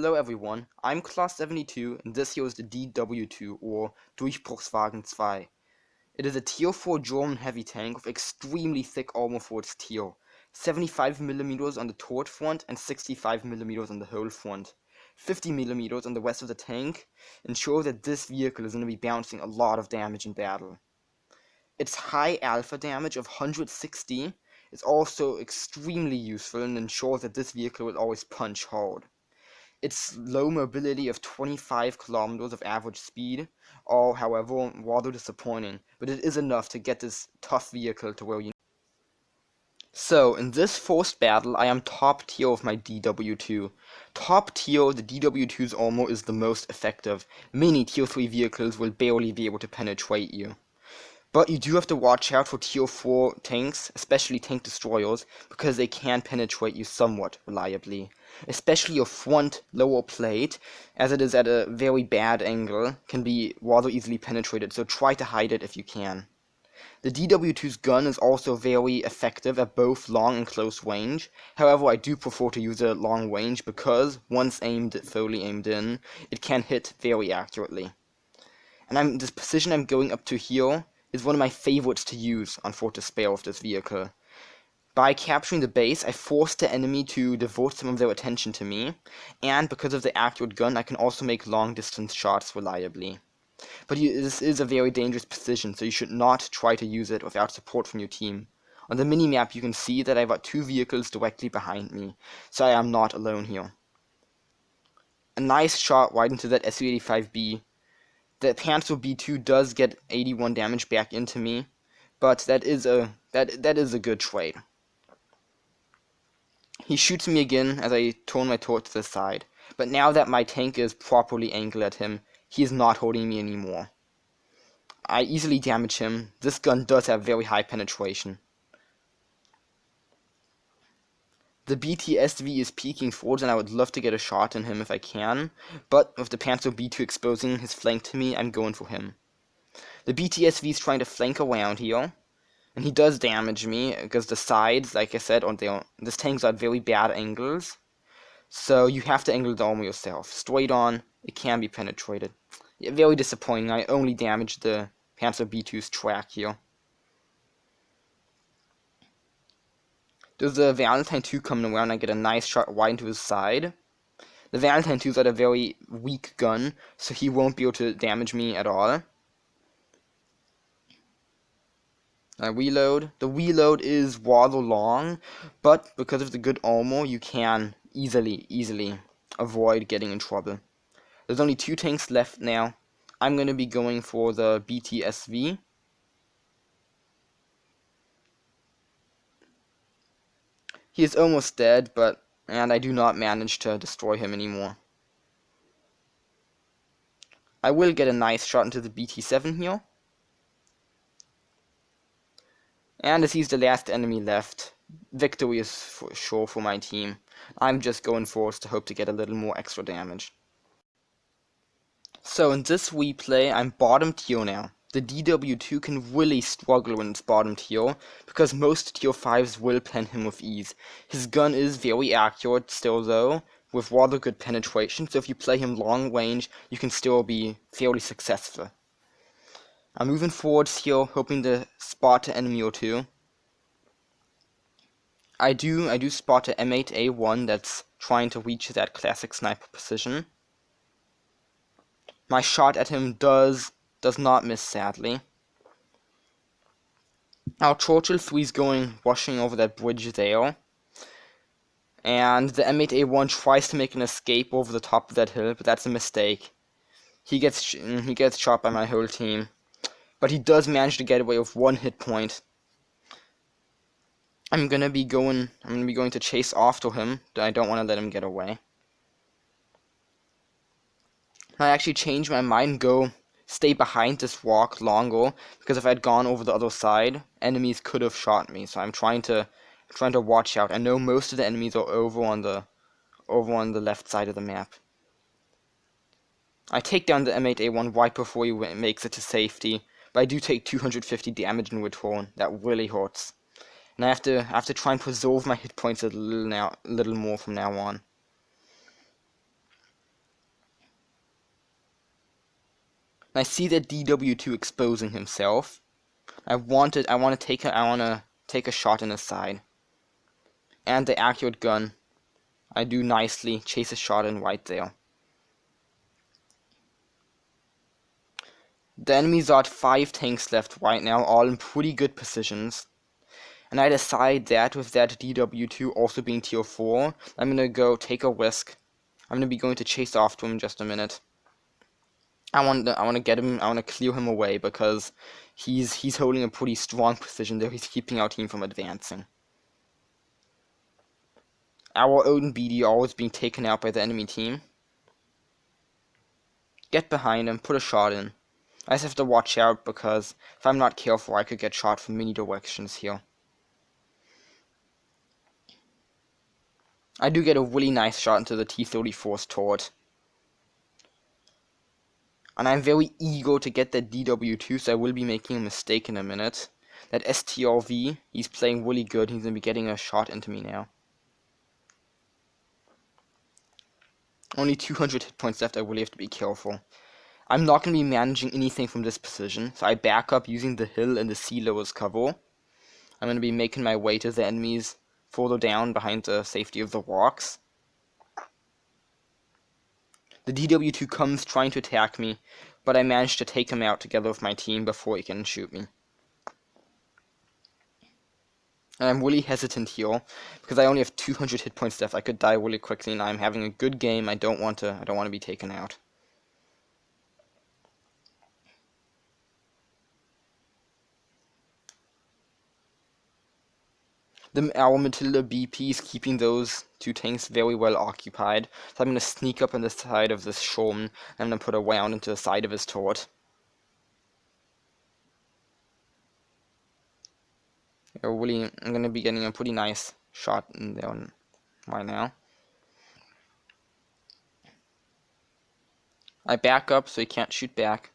Hello everyone, I'm Class 72 and this here is the DW-2 or Durchbruchswagen 2. It is a Tier 4 German heavy tank with extremely thick armor for its tier, 75mm on the turret front and 65mm on the whole front. 50mm on the rest of the tank ensure that this vehicle is going to be bouncing a lot of damage in battle. Its high alpha damage of 160 is also extremely useful and ensures that this vehicle will always punch hard. Its low mobility of 25 kilometers of average speed are, however, rather disappointing, but it is enough to get this tough vehicle to where you need. So, in this first battle, I am top tier of my DW-2. Top tier, the DW-2's armor is the most effective. Many tier 3 vehicles will barely be able to penetrate you. But you do have to watch out for tier 4 tanks, especially tank destroyers, because they can penetrate you somewhat reliably. Especially your front lower plate, as it is at a very bad angle, can be rather easily penetrated, so try to hide it if you can. The DW-2's gun is also very effective at both long and close range. However, I do prefer to use it at long range because, once fully aimed in, it can hit very accurately. And this position I'm going up to here is one of my favorites to use on Fort Despair with this vehicle. By capturing the base, I forced the enemy to devote some of their attention to me, and because of the accurate gun, I can also make long-distance shots reliably. But this is a very dangerous position, so you should not try to use it without support from your team. On the minimap, you can see that I've got two vehicles directly behind me, so I am not alone here. A nice shot right into that Su-85B. The Panzer B2 does get 81 damage back into me, but that is a good trade. He shoots me again as I turn my turret to the side, but now that my tank is properly angled at him, he is not holding me anymore. I easily damage him. This gun does have very high penetration. The BTSV is peeking forwards and I would love to get a shot in him if I can, but with the Panzer B2 exposing his flank to me, I'm going for him. The BTSV is trying to flank around here, and he does damage me because the sides, like I said, this tank's at very bad angles, so you have to angle the armor yourself. Straight on, it can be penetrated. Yeah, very disappointing. I only damaged the Panzer B2's track here. There's a Valentine 2 coming around, I get a nice shot right into his side. The Valentine 2's got a very weak gun, so he won't be able to damage me at all. I reload. The reload is rather long, but because of the good armor, you can easily avoid getting in trouble. There's only two tanks left now. I'm going to be going for the BTSV. He is almost dead, and I do not manage to destroy him anymore. I will get a nice shot into the BT7 here. And as he's the last enemy left, victory is for sure for my team. I'm just going forward to hope to get a little more extra damage. So in this replay, I'm bottom tier now. The DW-2 can really struggle when it's bottom tier, because most tier 5s will pen him with ease. His gun is very accurate still though, with rather good penetration, so if you play him long range, you can still be fairly successful. I'm moving forwards here, hoping to spot an enemy or two. I do spot a M8A1 that's trying to reach that classic sniper position. My shot at him does not miss, sadly. Our Churchill 3 is rushing over that bridge there. And the M8A1 tries to make an escape over the top of that hill, but that's a mistake. He gets shot by my whole team. But he does manage to get away with one hit point. I'm gonna be going to chase after him. I don't want to let him get away. I actually changed my mind and go stay behind this rock longer, because if I had gone over the other side, enemies could have shot me. So I'm trying to watch out. I know most of the enemies are over on the left side of the map. I take down the M8A1 right before he makes it to safety, but I do take 250 damage in return. That really hurts. And I have to try and preserve my hit points a little more from now on. I see that DW-2 exposing himself. I want to take a shot in his side. And the accurate gun. I do nicely chase a shot in right there. The enemies are at 5 tanks left right now, all in pretty good positions. And I decide that with that DW-2 also being tier 4, I'm gonna go take a risk. I'm gonna be going to chase after him in just a minute. I want to get him. I want to clear him away because he's holding a pretty strong position there. He's keeping our team from advancing. Our own BDR is being taken out by the enemy team. Get behind him. Put a shot in. I just have to watch out because if I'm not careful, I could get shot from many directions here. I do get a really nice shot into the T-34's turret. And I'm very eager to get that DW-2, so I will be making a mistake in a minute. That STRV, he's playing really good. He's going to be getting a shot into me now. Only 200 hit points left. I really have to be careful. I'm not going to be managing anything from this position, so I back up using the hill and the silo as cover. I'm going to be making my way to the enemies further down behind the safety of the rocks. The DW-2 comes trying to attack me, but I managed to take him out together with my team before he can shoot me. And I'm really hesitant here because I only have 200 hit points left. I could die really quickly, and I'm having a good game. I don't want to be taken out. Our Matilda BP is keeping those 2 tanks very well occupied. So I'm going to sneak up on the side of this Sherman, and I'm going to put a round into the side of his turret. I'm going to be getting a pretty nice shot in there right now. I back up so he can't shoot back.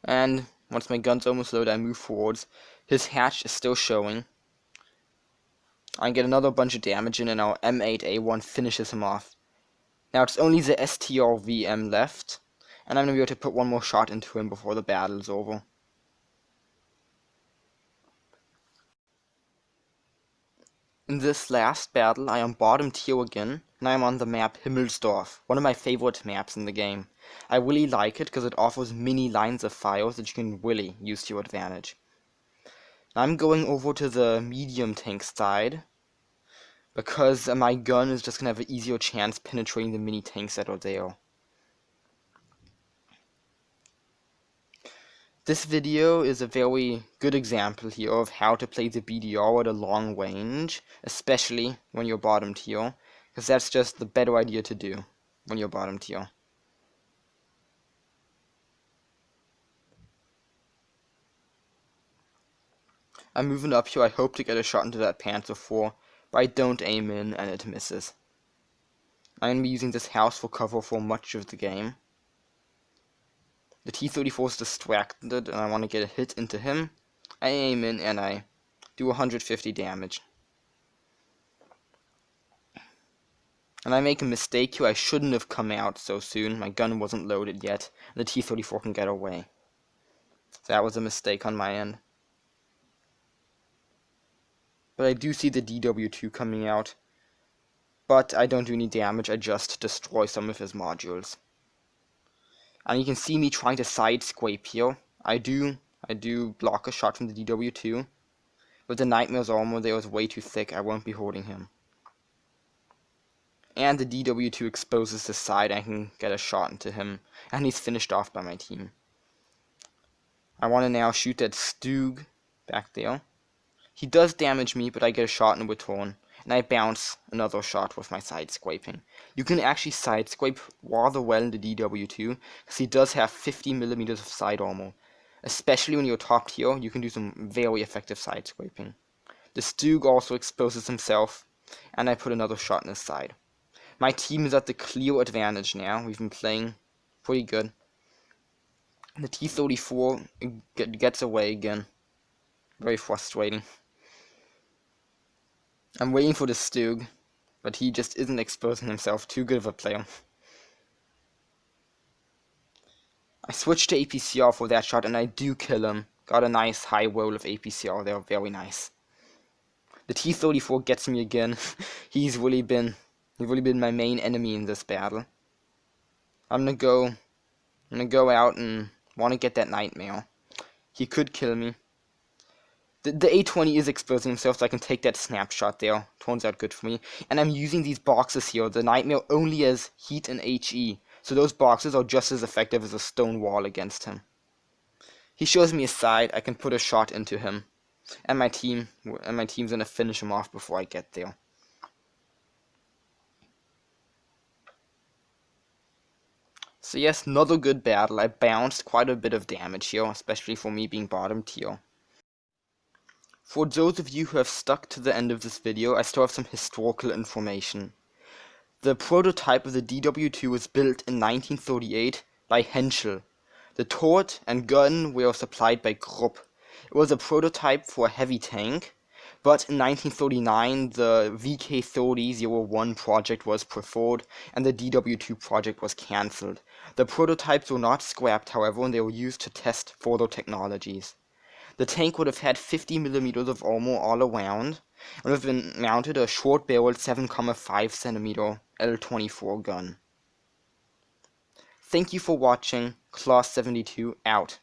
And once my gun's almost loaded, I move forwards. His hatch is still showing. I get another bunch of damage in, and our M8A1 finishes him off. Now it's only the STRVM left, and I'm going to be able to put one more shot into him before the battle's over. In this last battle, I am bottom tier again, and I am on the map Himmelsdorf, one of my favorite maps in the game. I really like it because it offers many lines of fire that you can really use to your advantage. I'm going over to the medium tank side, because my gun is just going to have an easier chance penetrating the mini tanks that are there. This video is a very good example here of how to play the BDR at a long range, especially when you're bottom tier, because that's just the better idea to do when you're bottom tier. I'm moving up here. I hope to get a shot into that Panzer IV, but I don't aim in and it misses. I'm going to be using this house for cover for much of the game. The T-34 is distracted and I want to get a hit into him. I aim in and I do 150 damage. And I make a mistake here. I shouldn't have come out so soon. My gun wasn't loaded yet. And the T-34 can get away. So that was a mistake on my end. But I do see the DW-2 coming out. But I don't do any damage. I just destroy some of his modules. And you can see me trying to side scrape here. I do block a shot from the DW-2. But the Nightmare's armor there is way too thick. I won't be holding him. And the DW-2 exposes his side. I can get a shot into him. And he's finished off by my team. I want to now shoot that Stug back there. He does damage me, but I get a shot in return. And I bounce another shot with my side scraping. You can actually side scrape rather well in the DW-2, because he does have 50mm of side armor. Especially when you're top tier, you can do some very effective side scraping. The Stug also exposes himself, and I put another shot in his side. My team is at the clear advantage now. We've been playing pretty good. The T-34 gets away again. Very frustrating. I'm waiting for the Stug, but he just isn't exposing himself. Too good of a player. I switched to APCR for that shot, and I do kill him. Got a nice high roll of APCR there, very nice. The T-34 gets me again. He's really been my main enemy in this battle. I'm gonna go out and want to get that nightmare. He could kill me. The A-20 is exposing himself, so I can take that snapshot there. Turns out good for me. And I'm using these boxes here. The Nightmare only has heat and HE, so those boxes are just as effective as a stone wall against him. He shows me a side. I can put a shot into him, and my team's gonna finish him off before I get there. So yes, another good battle. I bounced quite a bit of damage here, especially for me being bottom tier. For those of you who have stuck to the end of this video, I still have some historical information. The prototype of the DW-2 was built in 1938 by Henschel. The turret and gun were supplied by Krupp. It was a prototype for a heavy tank, but in 1939 the VK30-01 project was preferred and the DW-2 project was cancelled. The prototypes were not scrapped, however, and they were used to test further technologies. The tank would have had 50mm of armor all around, and would have been mounted a short-barreled 7.5cm L24 gun. Thank you for watching. Class 72 out.